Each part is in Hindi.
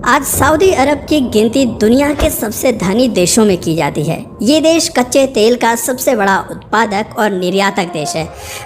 आज सऊदी अरब की गिनती दुनिया के सबसे धनी देशों में की जाती है। ये देश कच्चे तेल का सबसे बड़ा उत्पादक और निर्यातक देश है।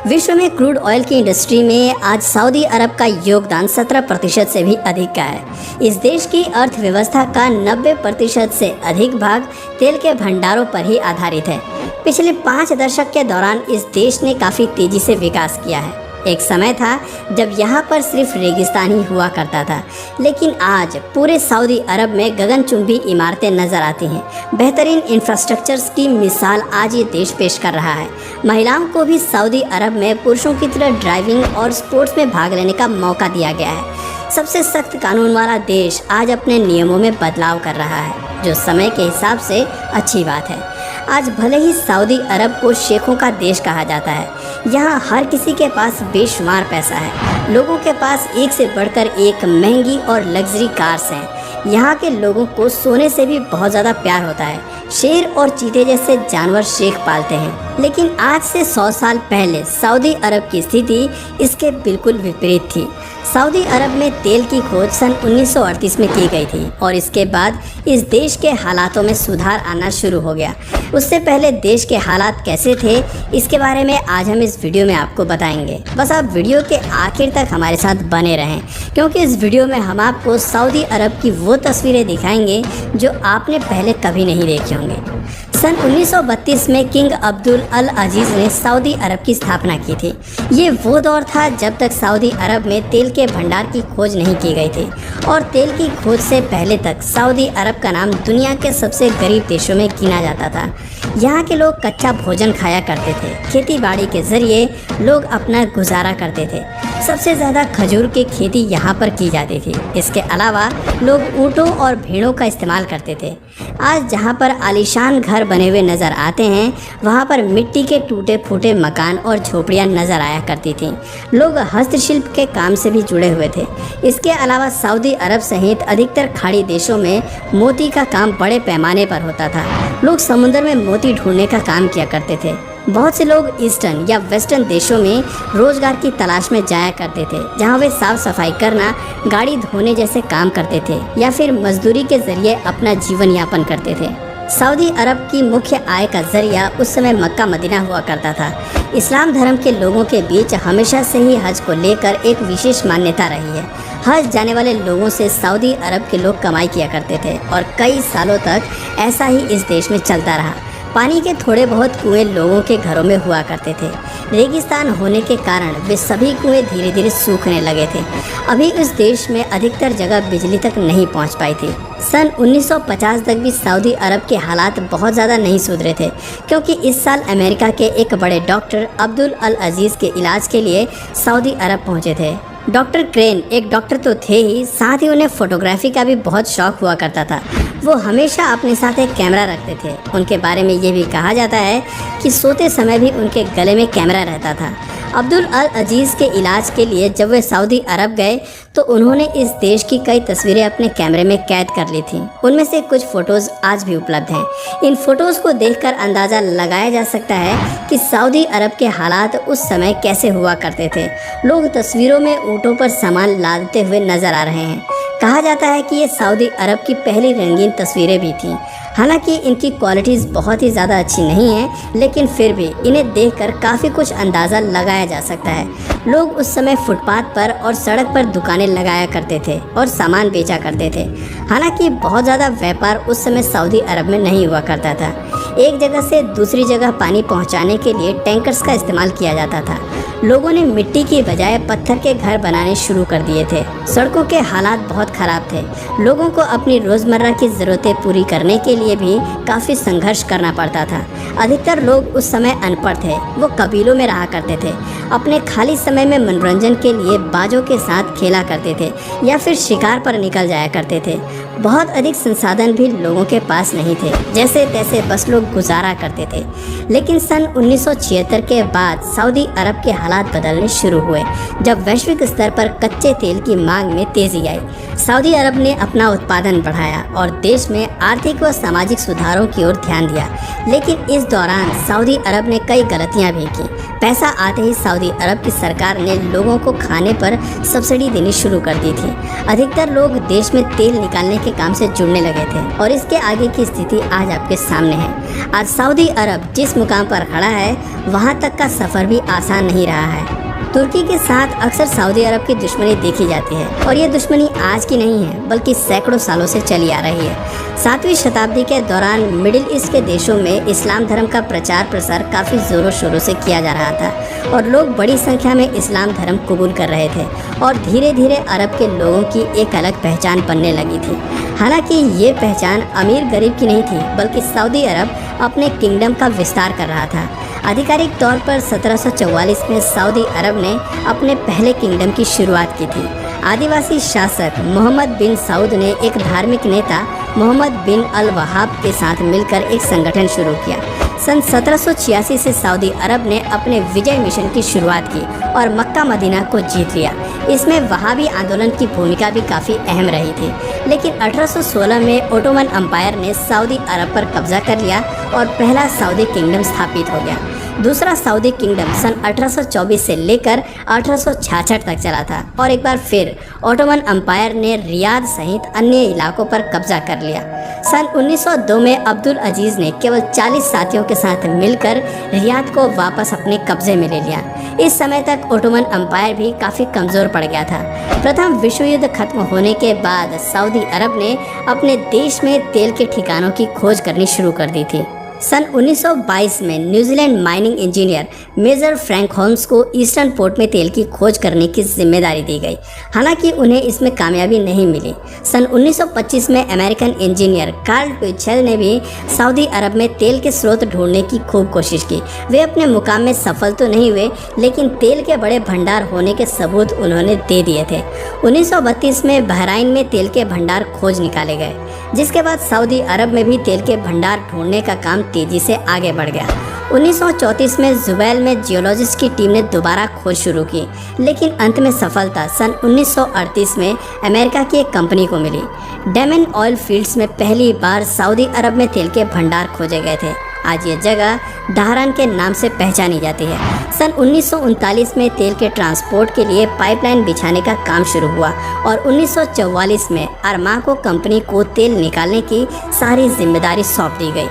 विश्व में क्रूड ऑयल की इंडस्ट्री में आज सऊदी अरब का योगदान 17% से भी अधिक का है। इस देश की अर्थव्यवस्था का 90% से अधिक भाग तेल के भंडारों पर ही आधारित है। पिछले 5 दशक के दौरान इस देश ने काफ़ी तेज़ी से विकास किया है। एक समय था जब यहाँ पर सिर्फ रेगिस्तान ही हुआ करता था, लेकिन आज पूरे सऊदी अरब में गगनचुंबी इमारतें नज़र आती हैं। बेहतरीन इंफ्रास्ट्रक्चर्स की मिसाल आज ये देश पेश कर रहा है। महिलाओं को भी सऊदी अरब में पुरुषों की तरह ड्राइविंग और स्पोर्ट्स में भाग लेने का मौका दिया गया है। सबसे सख्त कानून वाला देश आज अपने नियमों में बदलाव कर रहा है, जो समय के हिसाब से अच्छी बात है। आज भले ही सऊदी अरब को शेखों का देश कहा जाता है, यहाँ हर किसी के पास बेशुमार पैसा है। लोगों के पास एक से बढ़कर एक महंगी और लग्जरी कार्स हैं। यहाँ के लोगों को सोने से भी बहुत ज़्यादा प्यार होता है। शेर और चीते जैसे जानवर शेख पालते हैं। लेकिन आज से 100 साल पहले सऊदी अरब की स्थिति इसके बिल्कुल विपरीत थी। सऊदी अरब में तेल की खोज सन 1938 में की गई थी और इसके बाद इस देश के हालातों में सुधार आना शुरू हो गया। उससे पहले देश के हालात कैसे थे, इसके बारे में आज हम इस वीडियो में आपको बताएंगे। बस आप वीडियो के आखिर तक हमारे साथ बने रहें, क्योंकि इस वीडियो में हम आपको सऊदी अरब की वो तस्वीरें दिखाएंगे जो आपने पहले कभी नहीं देखी होंगी। सन 1932 में किंग अब्दुल अल अजीज़ ने सऊदी अरब की स्थापना की थी। ये वो दौर था जब तक सऊदी अरब में तेल के भंडार की खोज नहीं की गई थी, और तेल की खोज से पहले तक सऊदी अरब का नाम दुनिया के सबसे गरीब देशों में गिना जाता था। यहाँ के लोग कच्चा भोजन खाया करते थे। खेती बाड़ी के ज़रिए लोग अपना गुजारा करते थे। सबसे ज़्यादा खजूर की खेती यहाँ पर की जाती थी। इसके अलावा लोग ऊँटों और भेड़ों का इस्तेमाल करते थे। आज जहाँ पर आलीशान घर बने हुए नज़र आते हैं, वहाँ पर मिट्टी के टूटे फूटे मकान और झोपड़ियाँ नज़र आया करती थीं। लोग हस्तशिल्प के काम से भी जुड़े हुए थे। इसके अलावा सऊदी अरब सहित अधिकतर खाड़ी देशों में मोती का काम बड़े पैमाने पर होता था। लोग समुद्र में मोती ढूंढने का काम किया करते थे। बहुत से लोग ईस्टर्न या वेस्टर्न देशों में रोजगार की तलाश में जाया करते थे, जहां वे साफ सफाई करना, गाड़ी धोने जैसे काम करते थे या फिर मजदूरी के जरिए अपना जीवन यापन करते थे। सऊदी अरब की मुख्य आय का जरिया उस समय मक्का मदीना हुआ करता था। इस्लाम धर्म के लोगों के बीच हमेशा से ही हज को लेकर एक विशेष मान्यता रही है। हज जाने वाले लोगों से सऊदी अरब के लोग कमाई किया करते थे और कई सालों तक ऐसा ही इस देश में चलता रहा। पानी के थोड़े बहुत कुएं लोगों के घरों में हुआ करते थे। रेगिस्तान होने के कारण वे सभी कुएं धीरे धीरे सूखने लगे थे। अभी इस देश में अधिकतर जगह बिजली तक नहीं पहुंच पाई थी। सन 1950 तक भी सऊदी अरब के हालात बहुत ज़्यादा नहीं सुधरे थे, क्योंकि इस साल अमेरिका के एक बड़े डॉक्टर अब्दुल अल अजीज़ के इलाज के लिए सऊदी अरब पहुँचे थे। डॉक्टर क्रेन एक डॉक्टर तो थे ही, साथ ही उन्हें फोटोग्राफी का भी बहुत शौक हुआ करता था। वो हमेशा अपने साथ एक कैमरा रखते थे। उनके बारे में ये भी कहा जाता है कि सोते समय भी उनके गले में कैमरा रहता था। अब्दुल अल अजीज़ के इलाज के लिए जब वे सऊदी अरब गए तो उन्होंने इस देश की कई तस्वीरें अपने कैमरे में कैद कर ली थीं। उनमें से कुछ फ़ोटोज़ आज भी उपलब्ध हैं। इन फ़ोटोज़ को देखकर अंदाज़ा लगाया जा सकता है कि सऊदी अरब के हालात उस समय कैसे हुआ करते थे। लोग तस्वीरों में ऊँटों पर सामान लादते हुए नज़र आ रहे हैं। कहा जाता है कि ये सऊदी अरब की पहली रंगीन तस्वीरें भी थीं। हालांकि इनकी क्वालिटीज़ बहुत ही ज़्यादा अच्छी नहीं है, लेकिन फिर भी इन्हें देखकर काफ़ी कुछ अंदाज़ा लगाया जा सकता है। लोग उस समय फुटपाथ पर और सड़क पर दुकानें लगाया करते थे और सामान बेचा करते थे। हालांकि बहुत ज़्यादा व्यापार उस समय सऊदी अरब में नहीं हुआ करता था। एक जगह से दूसरी जगह पानी पहुंचाने के लिए टैंकर्स का इस्तेमाल किया जाता था। लोगों ने मिट्टी की बजाय पत्थर के घर बनाने शुरू कर दिए थे। सड़कों के हालात बहुत ख़राब थे। लोगों को अपनी रोज़मर्रा की ज़रूरतें पूरी करने के लिए भी काफ़ी संघर्ष करना पड़ता था। अधिकतर लोग उस समय अनपढ़ थे। वो कबीलों में रहा करते थे। अपने खाली समय में मनोरंजन के लिए बाजों के साथ खेला करते थे या फिर शिकार पर निकल जाया करते थे। बहुत अधिक संसाधन भी लोगों के पास नहीं थे, जैसे तैसे बस लोग गुजारा करते थे। लेकिन सन 1976 के बाद सऊदी अरब के हालात बदलने शुरू हुए, जब वैश्विक स्तर पर कच्चे तेल की मांग में तेजी आई। सऊदी अरब ने अपना उत्पादन बढ़ाया और देश में आर्थिक व सामाजिक सुधारों की ओर ध्यान दिया। लेकिन इस दौरान सऊदी अरब ने कई गलतियां भी की। पैसा आते ही सऊदी अरब की सरकार ने लोगों को खाने पर सब्सिडी देनी शुरू कर दी थी। अधिकतर लोग देश में तेल निकालने के काम से जुड़ने लगे थे और इसके आगे की स्थिति आज आपके सामने है। आज सऊदी अरब जिस मुकाम पर खड़ा है, वहां तक का सफ़र भी आसान नहीं रहा है। तुर्की के साथ अक्सर सऊदी अरब की दुश्मनी देखी जाती है और ये दुश्मनी आज की नहीं है, बल्कि सैकड़ों सालों से चली आ रही है। 7वीं शताब्दी के दौरान मिडिल ईस्ट के देशों में इस्लाम धर्म का प्रचार प्रसार काफ़ी ज़ोरों शोरों से किया जा रहा था और लोग बड़ी संख्या में इस्लाम धर्म कबूल कर रहे थे और धीरे धीरे अरब के लोगों की एक अलग पहचान बनने लगी थी। हालांकि ये पहचान अमीर गरीब की नहीं थी, बल्कि सऊदी अरब अपने किंगडम का विस्तार कर रहा था। आधिकारिक तौर पर 1744 में सऊदी अरब ने अपने पहले किंगडम की शुरुआत की थी। आदिवासी शासक मोहम्मद बिन सऊद ने एक धार्मिक नेता मोहम्मद बिन अल वहाब के साथ मिलकर एक संगठन शुरू किया। सन 1786 से सऊदी अरब ने अपने विजय मिशन की शुरुआत की और मक्का मदीना को जीत लिया। इसमें वहाबी आंदोलन की भूमिका भी काफ़ी अहम रही थी। लेकिन 1816 में ओटोमन अम्पायर ने सऊदी अरब पर कब्जा कर लिया और पहला सऊदी किंगडम स्थापित हो गया। दूसरा सऊदी किंगडम सन 1824 से लेकर 1866 तक चला था और एक बार फिर ओटोमन अम्पायर ने रियाद सहित अन्य इलाकों पर कब्जा कर लिया। सन 1902 में अब्दुल अजीज़ ने केवल 40 साथियों के साथ मिलकर रियाद को वापस अपने कब्जे में ले लिया। इस समय तक ओटोमन अम्पायर भी काफ़ी कमज़ोर पड़ गया था। प्रथम विश्व युद्ध खत्म होने के बाद सऊदी अरब ने अपने देश में तेल के ठिकानों की खोज करनी शुरू कर दी थी। सन 1922 में New Zealand mining engineer major Frank Holmes को ईस्टर्न पोर्ट में तेल की खोज करने की जिम्मेदारी दी गई। हालांकि उन्हें इसमें कामयाबी नहीं मिली। सन 1925 में अमेरिकन इंजीनियर कार्ल ट्विचेल ने भी सऊदी अरब में तेल के स्रोत ढूंढने की खूब कोशिश की। वे अपने मुकाम में सफल तो नहीं हुए, लेकिन तेल के बड़े भंडार होने के सबूत उन्होंने दे दिए थे। 1932 में बहराइन में तेल के भंडार खोज निकाले गए, जिसके बाद सऊदी अरब में भी तेल के भंडार ढूंढने का काम तेजी से आगे बढ़ गया। 1934 में जुबैल में जियोलॉजिस्ट की टीम ने दोबारा खोज शुरू की, लेकिन अंत में सफलता सन 1938 में अमेरिका की एक कंपनी को मिली। डेमन ऑयल फील्ड्स में पहली बार सऊदी अरब में तेल के भंडार खोजे गए थे। आज ये जगह दहरान के नाम से पहचानी जाती है। सन 1939 में तेल के ट्रांसपोर्ट के लिए पाइपलाइन बिछाने का काम शुरू हुआ और 1944 में अरमाको कंपनी को तेल निकालने की सारी जिम्मेदारी सौंप दी गई।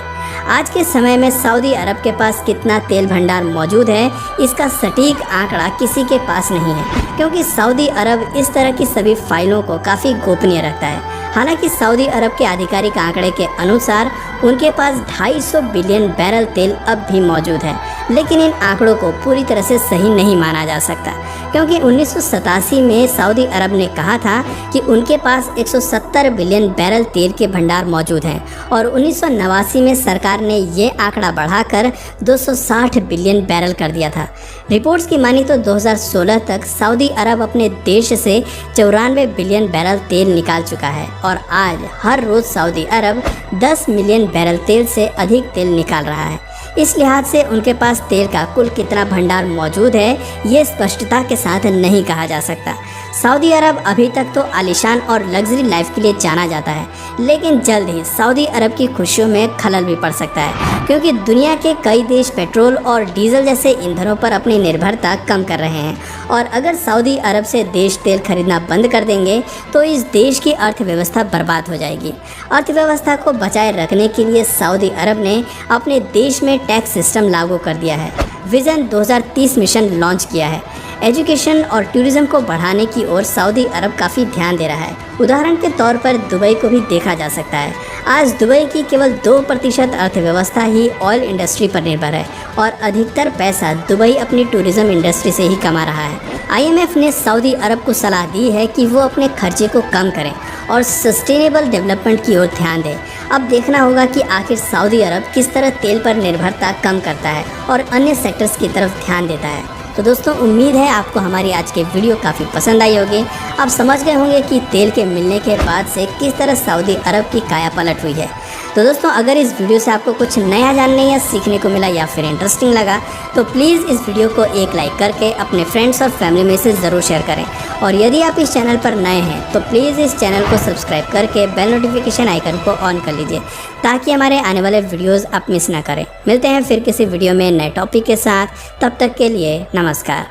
आज के समय में सऊदी अरब के पास कितना तेल भंडार मौजूद है, इसका सटीक आंकड़ा किसी के पास नहीं है, क्योंकि सऊदी अरब इस तरह की सभी फाइलों को काफ़ी गोपनीय रखता है। हालांकि सऊदी अरब के आधिकारिक आंकड़े के अनुसार उनके पास 250 बिलियन बैरल तेल अब भी मौजूद है, लेकिन इन आंकड़ों को पूरी तरह से सही नहीं माना जा सकता, क्योंकि 1987 में सऊदी अरब ने कहा था कि उनके पास 170 बिलियन बैरल तेल के भंडार मौजूद हैं और 1989 में सरकार ने ये आंकड़ा बढ़ाकर 260 बिलियन बैरल कर दिया था। रिपोर्ट्स की मानी तो 2016 तक सऊदी अरब अपने देश से 94 बिलियन बैरल तेल निकाल चुका है और आज हर रोज़ सऊदी अरब 10 मिलियन बैरल तेल से अधिक तेल निकाल रहा है। इस लिहाज से उनके पास तेल का कुल कितना भंडार मौजूद है, ये स्पष्टता के साथ नहीं कहा जा सकता। सऊदी अरब अभी तक तो आलीशान और लग्जरी लाइफ के लिए जाना जाता है, लेकिन जल्द ही सऊदी अरब की खुशियों में खलल भी पड़ सकता है, क्योंकि दुनिया के कई देश पेट्रोल और डीजल जैसे ईंधनों पर अपनी निर्भरता कम कर रहे हैं और अगर सऊदी अरब से देश तेल खरीदना बंद कर देंगे तो इस देश की अर्थव्यवस्था बर्बाद हो जाएगी। अर्थव्यवस्था को बचाए रखने के लिए सऊदी अरब ने अपने देश में टैक्स सिस्टम लागू कर दिया है, विजन 2030 मिशन लॉन्च किया है। एजुकेशन और टूरिज्म को बढ़ाने की ओर सऊदी अरब काफ़ी ध्यान दे रहा है। उदाहरण के तौर पर दुबई को भी देखा जा सकता है। आज दुबई की केवल 2% अर्थव्यवस्था ही ऑयल इंडस्ट्री पर निर्भर है और अधिकतर पैसा दुबई अपनी टूरिज्म इंडस्ट्री से ही कमा रहा है। IMF ने सऊदी अरब को सलाह दी है कि वो अपने खर्चे को कम करें और सस्टेनेबल डेवलपमेंट की ओर ध्यान दें। अब देखना होगा कि आखिर सऊदी अरब किस तरह तेल पर निर्भरता कम करता है और अन्य सेक्टर्स की तरफ ध्यान देता है। तो दोस्तों उम्मीद है आपको हमारी आज की वीडियो काफ़ी पसंद आई होगी। आप समझ गए होंगे कि तेल के मिलने के बाद से किस तरह सऊदी अरब की काया पलट हुई है। तो दोस्तों अगर इस वीडियो से आपको कुछ नया जानने या सीखने को मिला या फिर इंटरेस्टिंग लगा तो प्लीज़ इस वीडियो को एक लाइक करके अपने फ्रेंड्स और फैमिली में से ज़रूर शेयर करें। और यदि आप इस चैनल पर नए हैं तो प्लीज़ इस चैनल को सब्सक्राइब करके बेल नोटिफिकेशन आइकन को ऑन कर लीजिए ताकि हमारे आने वाले वीडियोज़ आप मिस ना करें। मिलते हैं फिर किसी वीडियो में नए टॉपिक के साथ, तब तक के लिए नमस्कार।